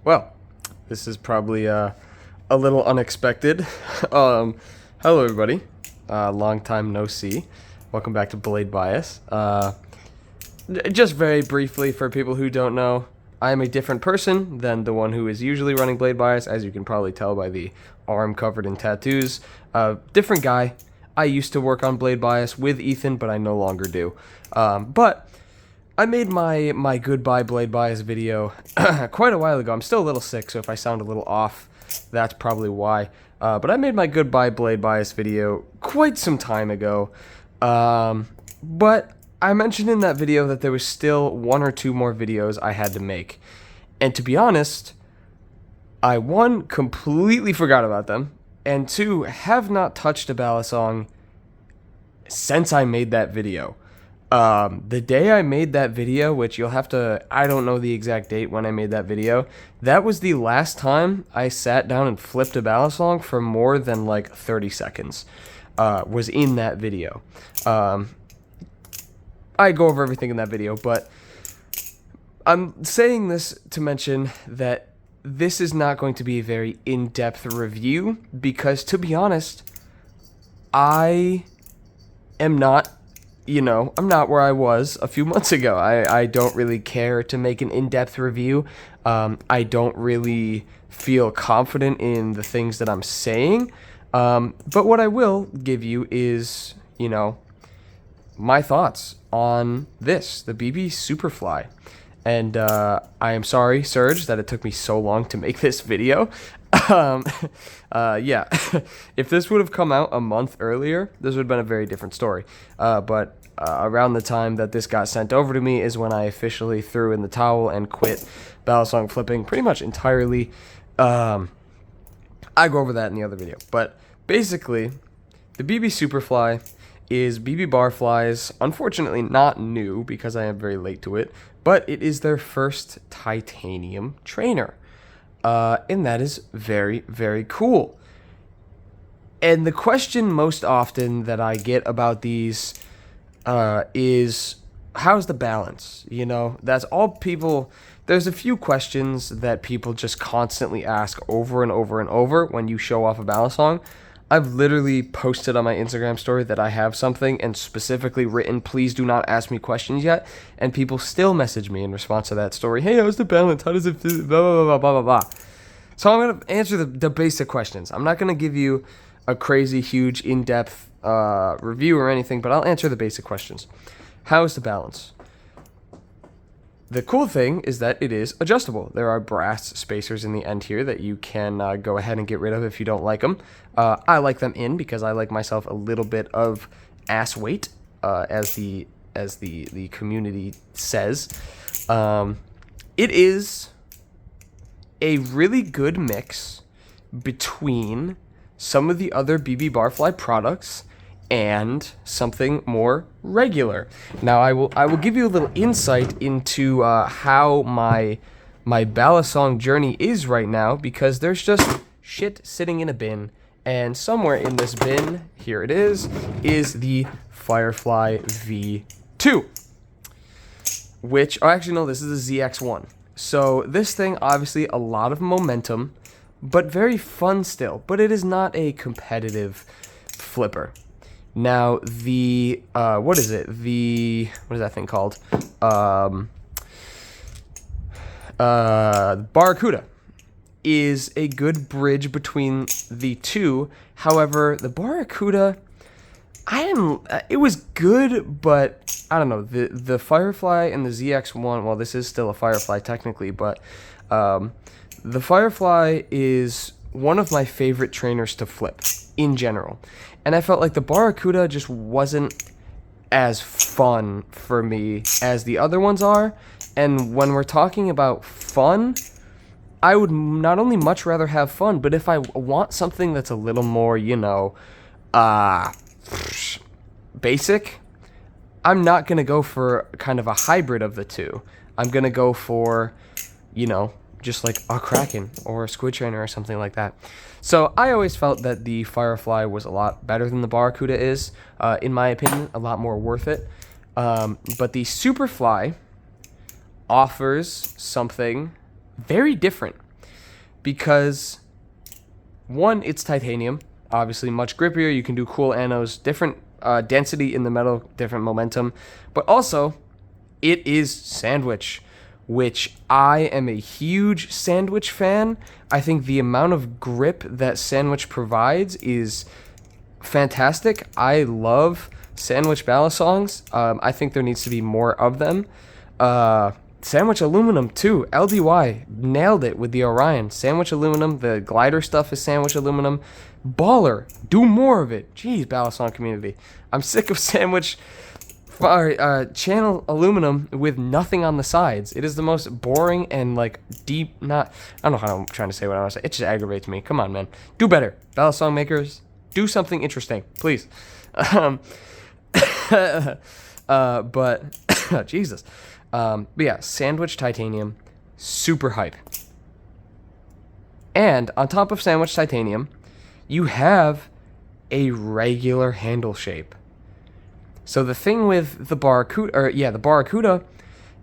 Well, this is probably a little unexpected. Hello everybody. Long time no see. Welcome back to Blade Bias. Just very briefly, for people who don't know, I am a different person than the one who is usually running Blade Bias, as you can probably tell by the arm covered in tattoos. Different guy. I used to work on Blade Bias with Ethan, but I no longer do. But I made my goodbye Blade Bias video quite a while ago. I'm still a little sick, so if I sound a little off, that's probably why. But I made my goodbye Blade Bias video quite some time ago. But I mentioned in that video that there was still one or two more videos I had to make. And to be honest, I, one, completely forgot about them, and two, have not touched a balisong since I made that video. The day I made that video, which you'll have to, I don't know the exact date when I made that video, that was the last time I sat down and flipped a balisong for more than like 30 seconds, was in that video. I go over everything in that video, but I'm saying this to mention that this is not going to be a very in-depth review, because to be honest, I am not, I'm not where I was a few months ago. I don't really care to make an in-depth review. I don't really feel confident in the things that I'm saying. But what I will give you is, my thoughts on this, the BBSuperFly. And I am sorry, Serge, that it took me so long to make this video. Yeah, if this would have come out a month earlier, this would have been a very different story. But around the time that this got sent over to me is when I officially threw in the towel and quit balisong flipping pretty much entirely. I go over that in the other video. But basically, the BBSuperFly is BB Barfly's, unfortunately not new because I am very late to it, but it is their first titanium trainer. And that is very, very cool. And the question most often that I get about these is, how's the balance? That's all people, there's a few questions that people just constantly ask over and over and over when you show off a balisong. I've literally posted on my Instagram story that I have something and specifically written, please do not ask me questions yet. And people still message me in response to that story. Hey, how's the balance? How does it feel? Blah, blah, blah, blah, blah, blah. So I'm going to answer the basic questions. I'm not going to give you a crazy, huge, in-depth review or anything, but I'll answer the basic questions. How is the balance? The cool thing is that it is adjustable. There are brass spacers in the end here that you can go ahead and get rid of if you don't like them. I like them in because I like myself a little bit of ass weight, as the community says. It is a really good mix between some of the other BB Barfly products and something more regular. Now I will give you a little insight into how my balisong journey is right now, because there's just shit sitting in a bin, and somewhere in this bin, here it is the Firefly V2, which, oh, actually no, this is a ZX1. So this thing, obviously a lot of momentum, but very fun still, but it is not a competitive flipper. Now, the, what is that thing called? Barracuda is a good bridge between the two. However, the Barracuda, it was good, but I don't know, the Firefly and the ZX1, well, this is still a Firefly technically, but, the Firefly is one of my favorite trainers to flip in general. And I felt like the Barracuda just wasn't as fun for me as the other ones are. And when we're talking about fun, I would not only much rather have fun, but if I want something that's a little more, basic, I'm not going to go for kind of a hybrid of the two. I'm going to go for, just like a Kraken or a Squid Trainer or something like that. So I always felt that the Firefly was a lot better than the Barracuda is, in my opinion, a lot more worth it. But the Superfly offers something very different. because one, it's titanium, obviously much grippier. You can do cool anodes, different density in the metal, different momentum, but also it is sandwich, which I am a huge sandwich fan. I think the amount of grip that sandwich provides is fantastic. I love sandwich balisongs. I think there needs to be more of them. Sandwich aluminum too. LDY nailed it with the Orion. Sandwich aluminum. The glider stuff is sandwich aluminum. Baller, do more of it. Jeez, balisong community. I'm sick of sandwich channel aluminum with nothing on the sides. It is the most boring and like deep. Not. I don't know how I'm trying to say what I want to say. It just aggravates me. Come on, man. Do better, balisong makers. Do something interesting, please. But Jesus. But yeah, sandwich titanium, super hype. And on top of sandwich titanium, you have a regular handle shape. So the thing with the Barracuda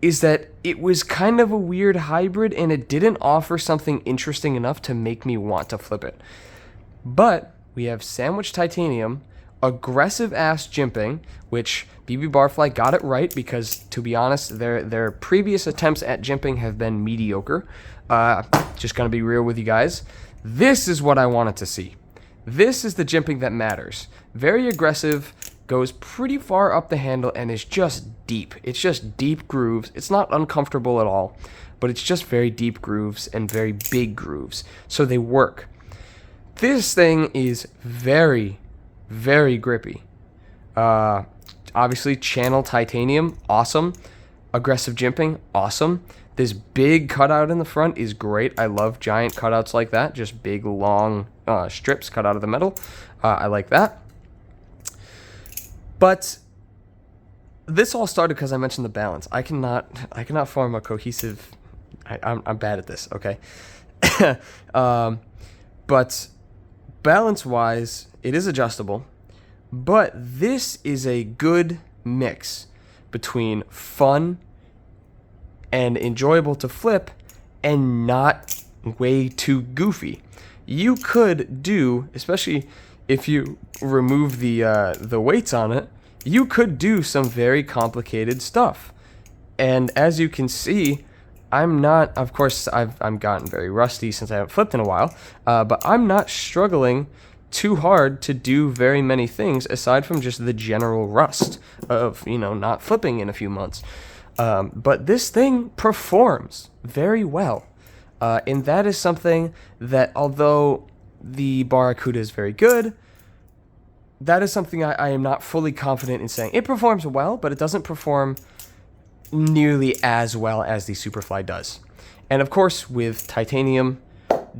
is that it was kind of a weird hybrid, and it didn't offer something interesting enough to make me want to flip it. But we have sandwich titanium, aggressive ass jimping, which BBSuperFly got it right, because to be honest, their previous attempts at jimping have been mediocre. Just gonna be real with you guys. This is what I wanted to see. This is the jimping that matters. Very aggressive, goes pretty far up the handle, and is just deep. It's just deep grooves. It's not uncomfortable at all, but it's just very deep grooves and very big grooves, so they work. This thing is very, very grippy. Obviously, channel titanium, awesome. Aggressive jimping, awesome. This big cutout in the front is great. I love giant cutouts like that. Just big, long strips cut out of the metal. I like that. But this all started because I mentioned the balance. I cannot form a cohesive. I'm bad at this. Okay. But balance-wise, it is adjustable. But this is a good mix between fun and enjoyable to flip and not way too goofy. You could do, especially if you remove the weights on it, you could do some very complicated stuff. And as you can see, I'm not, of course, I'm gotten very rusty since I haven't flipped in a while, but I'm not struggling too hard to do very many things aside from just the general rust of, not flipping in a few months. But this thing performs very well. And that is something that, although the Barracuda is very good, that is something I am not fully confident in saying. It performs well, but it doesn't perform nearly as well as the Superfly does. And of course, with titanium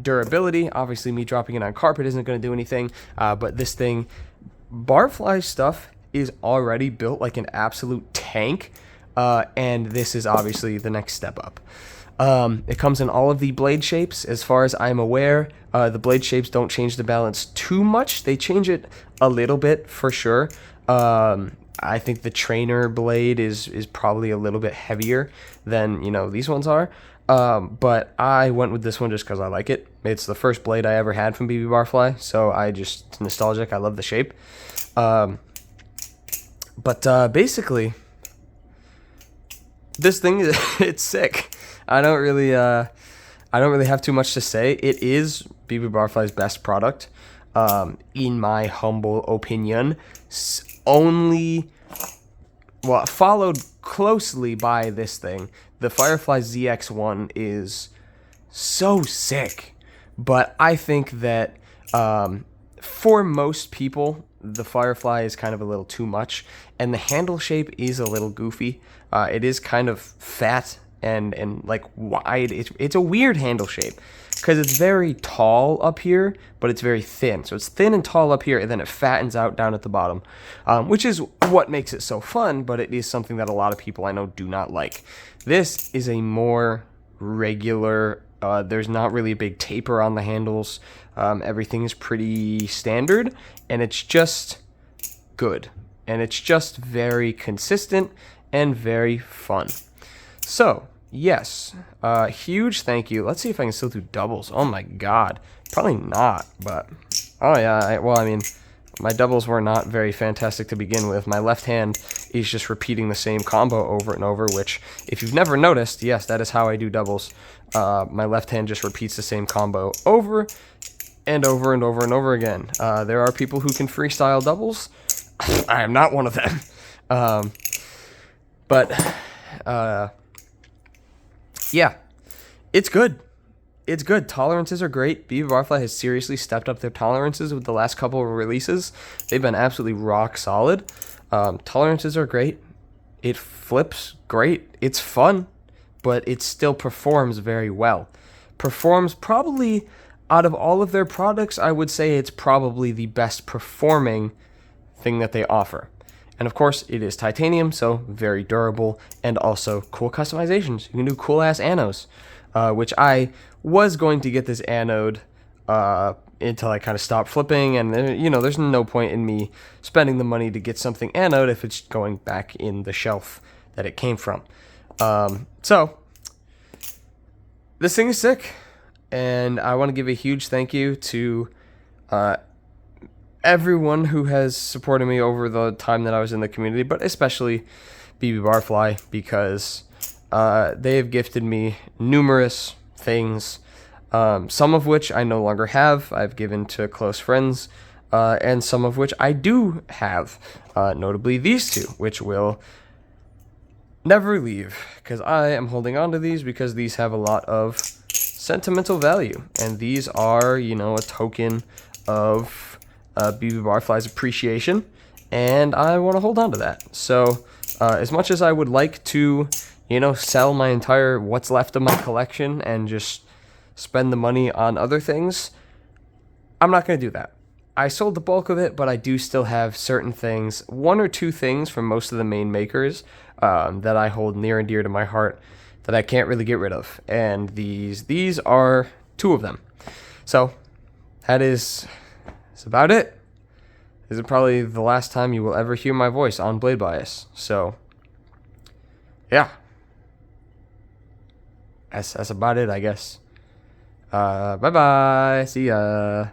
durability, obviously me dropping it on carpet isn't going to do anything, but this thing, Barfly stuff is already built like an absolute tank, and this is obviously the next step up. It comes in all of the blade shapes. As far as I'm aware, the blade shapes don't change the balance too much. They change it a little bit for sure. I think the trainer blade is probably a little bit heavier than these ones are. But I went with this one just because I like it. It's the first blade I ever had from BBSuperFly, so it's nostalgic. I love the shape. But basically, this thing it's sick. I don't really have too much to say. It is BBSuperFly's best product, in my humble opinion. Followed closely by this thing. The Firefly ZX1 is so sick, but I think that for most people, the Firefly is kind of a little too much, and the handle shape is a little goofy. It is kind of fat and like wide. It's a weird handle shape because it's very tall up here, but it's very thin. So it's thin and tall up here, and then it fattens out down at the bottom, which is what makes it so fun, but it is something that a lot of people I know do not like. This is a more regular, there's not really a big taper on the handles. Everything is pretty standard, and it's just good. And it's just very consistent and very fun. So, yes, huge thank you. Let's see if I can still do doubles. Oh my god, probably not, but oh yeah. Well, I mean, my doubles were not very fantastic to begin with. My left hand is just repeating the same combo over and over, which, if you've never noticed, yes, that is how I do doubles. My left hand just repeats the same combo over and over and over and over again. There are people who can freestyle doubles. I am not one of them. But yeah, it's good. It's good. Tolerances are great. BBSuperFly has seriously stepped up their tolerances with the last couple of releases. They've been absolutely rock solid. Tolerances are great. It flips great. It's fun, but it still performs very well. Performs probably, out of all of their products, I would say it's probably the best performing thing that they offer. And of course, it is titanium, so very durable, and also cool customizations. You can do cool ass anodes, which I was going to get this anode until I kind of stopped flipping, and there's no point in me spending the money to get something anode if it's going back in the shelf that it came from. So this thing is sick, and I want to give a huge thank you to everyone who has supported me over the time that I was in the community, but especially BBSuperFly, because they have gifted me numerous things, some of which I no longer have. I've given to close friends, and some of which I do have, notably these two, which will never leave, because I am holding on to these because these have a lot of sentimental value, and these are, a token of BBSuperFly's appreciation, and I want to hold on to that. So as much as I would like to, sell my entire what's left of my collection and just spend the money on other things, I'm not going to do that. I sold the bulk of it, but I do still have certain things, one or two things from most of the main makers that I hold near and dear to my heart that I can't really get rid of, and these are two of them. So that's about it. This is probably the last time you will ever hear my voice on Blade Bias. So, yeah. That's about it, I guess. Bye-bye. See ya.